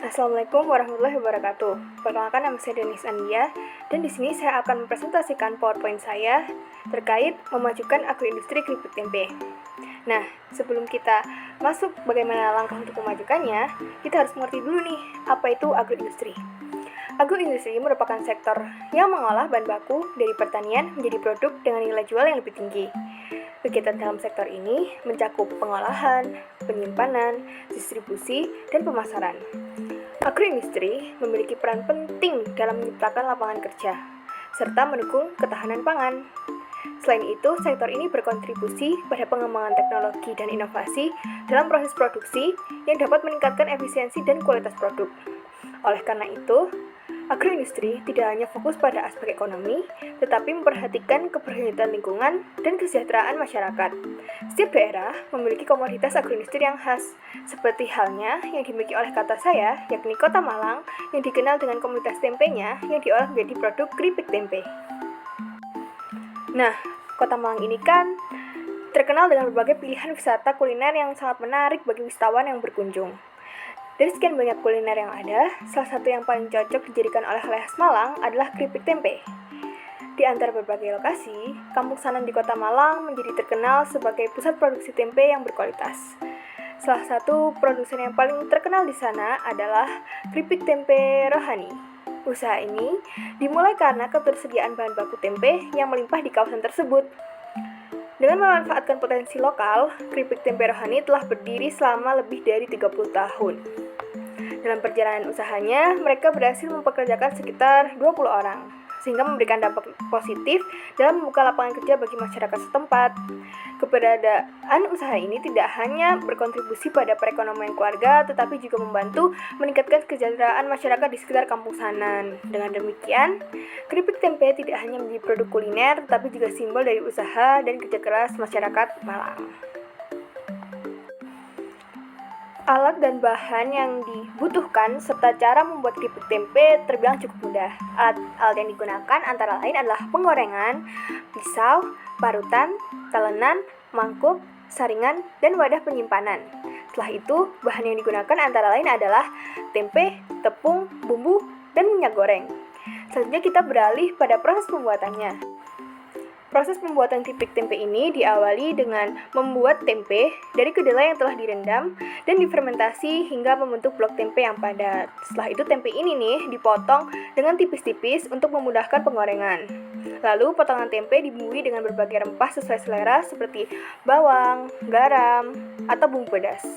Assalamualaikum warahmatullahi wabarakatuh. Perkenalkan, nama saya Denis Andia, dan di sini saya akan mempresentasikan PowerPoint saya terkait memajukan agroindustri keripik tempe. Nah, sebelum kita masuk bagaimana langkah untuk memajukannya, kita harus mengerti dulu nih, apa itu agroindustri. Agroindustri merupakan sektor yang mengolah bahan baku dari pertanian menjadi produk dengan nilai jual yang lebih tinggi. Kegiatan dalam sektor ini mencakup pengolahan, penyimpanan, distribusi, dan pemasaran. Agroindustri memiliki peran penting dalam menciptakan lapangan kerja, serta mendukung ketahanan pangan. Selain itu, sektor ini berkontribusi pada pengembangan teknologi dan inovasi dalam proses produksi yang dapat meningkatkan efisiensi dan kualitas produk. Oleh karena itu, agroindustri tidak hanya fokus pada aspek ekonomi, tetapi memperhatikan keberlanjutan lingkungan dan kesejahteraan masyarakat. Setiap daerah memiliki komoditas agroindustri yang khas, seperti halnya yang dimiliki oleh kota saya, yakni Kota Malang, yang dikenal dengan komunitas tempenya yang diolah menjadi produk keripik tempe. Nah, Kota Malang ini kan terkenal dengan berbagai pilihan wisata kuliner yang sangat menarik bagi wisatawan yang berkunjung. Dari sekian banyak kuliner yang ada, salah satu yang paling cocok dijadikan oleh-oleh khas Malang adalah keripik tempe. Di antara berbagai lokasi, Kampung Sanan di Kota Malang menjadi terkenal sebagai pusat produksi tempe yang berkualitas. Salah satu produsen yang paling terkenal di sana adalah keripik tempe Rohani. Usaha ini dimulai karena ketersediaan bahan baku tempe yang melimpah di kawasan tersebut. Dengan memanfaatkan potensi lokal, keripik tempe Rohani telah berdiri selama lebih dari 30 tahun. Dalam perjalanan usahanya, mereka berhasil mempekerjakan sekitar 20 orang, sehingga memberikan dampak positif dalam membuka lapangan kerja bagi masyarakat setempat. Keberadaan usaha ini tidak hanya berkontribusi pada perekonomian keluarga, tetapi juga membantu meningkatkan kesejahteraan masyarakat di sekitar Kampung Sanan. Dengan demikian, keripik tempe tidak hanya menjadi produk kuliner, tetapi juga simbol dari usaha dan kerja keras masyarakat Malang. Alat dan bahan yang dibutuhkan serta cara membuat keripik tempe terbilang cukup mudah. Alat yang digunakan antara lain adalah penggorengan, pisau, parutan, talenan, mangkuk, saringan, dan wadah penyimpanan. Setelah itu, bahan yang digunakan antara lain adalah tempe, tepung, bumbu, dan minyak goreng. Selanjutnya kita beralih pada proses pembuatannya. Proses pembuatan keripik tempe ini diawali dengan membuat tempe dari kedelai yang telah direndam dan difermentasi hingga membentuk blok tempe yang padat. Setelah itu tempe ini dipotong dengan tipis-tipis untuk memudahkan penggorengan. Lalu potongan tempe dibumbui dengan berbagai rempah sesuai selera seperti bawang, garam, atau bumbu pedas.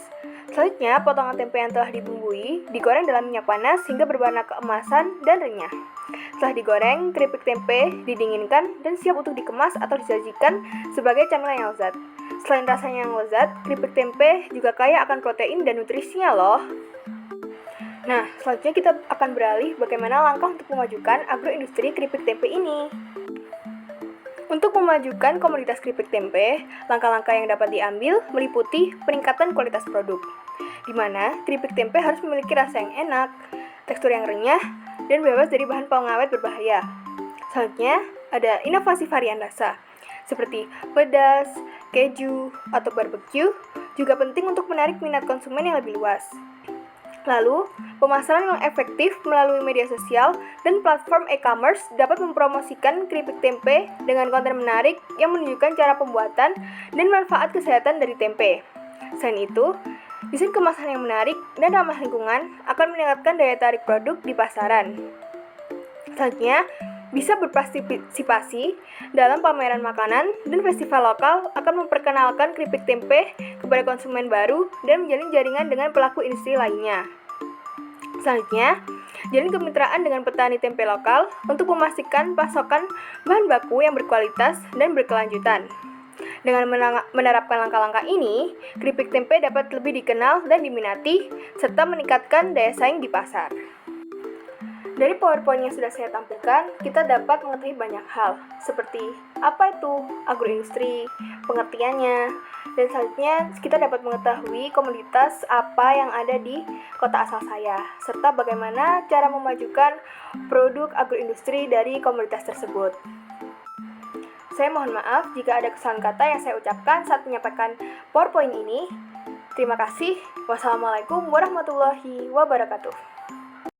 Selanjutnya, potongan tempe yang telah dibumbui digoreng dalam minyak panas hingga berwarna keemasan dan renyah. Setelah digoreng, keripik tempe didinginkan dan siap untuk dikemas atau disajikan sebagai camilan yang lezat. Selain rasanya yang lezat, keripik tempe juga kaya akan protein dan nutrisinya loh. Nah, selanjutnya kita akan beralih bagaimana langkah untuk memajukan agroindustri keripik tempe ini. Untuk memajukan komoditas keripik tempe, langkah-langkah yang dapat diambil meliputi peningkatan kualitas produk, di mana keripik tempe harus memiliki rasa yang enak, tekstur yang renyah, dan bebas dari bahan pengawet berbahaya. Selanjutnya, ada inovasi varian rasa, seperti pedas, keju, atau barbecue, juga penting untuk menarik minat konsumen yang lebih luas. Lalu, pemasaran yang efektif melalui media sosial dan platform e-commerce dapat mempromosikan keripik tempe dengan konten menarik yang menunjukkan cara pembuatan dan manfaat kesehatan dari tempe. Selain itu, desain kemasan yang menarik dan ramah lingkungan akan meningkatkan daya tarik produk di pasaran. Selanjutnya, bisa berpartisipasi dalam pameran makanan dan festival lokal akan memperkenalkan keripik tempe kepada konsumen baru dan menjalin jaringan dengan pelaku industri lainnya. Selanjutnya, jalin kemitraan dengan petani tempe lokal untuk memastikan pasokan bahan baku yang berkualitas dan berkelanjutan. Dengan menerapkan langkah-langkah ini, keripik tempe dapat lebih dikenal dan diminati, serta meningkatkan daya saing di pasar. Dari PowerPoint yang sudah saya tampilkan, kita dapat mengetahui banyak hal, seperti apa itu agroindustri, pengertiannya, dan selanjutnya kita dapat mengetahui komoditas apa yang ada di kota asal saya, serta bagaimana cara memajukan produk agroindustri dari komoditas tersebut. Saya mohon maaf jika ada kesalahan kata yang saya ucapkan saat menyampaikan PowerPoint ini. Terima kasih. Wassalamualaikum warahmatullahi wabarakatuh.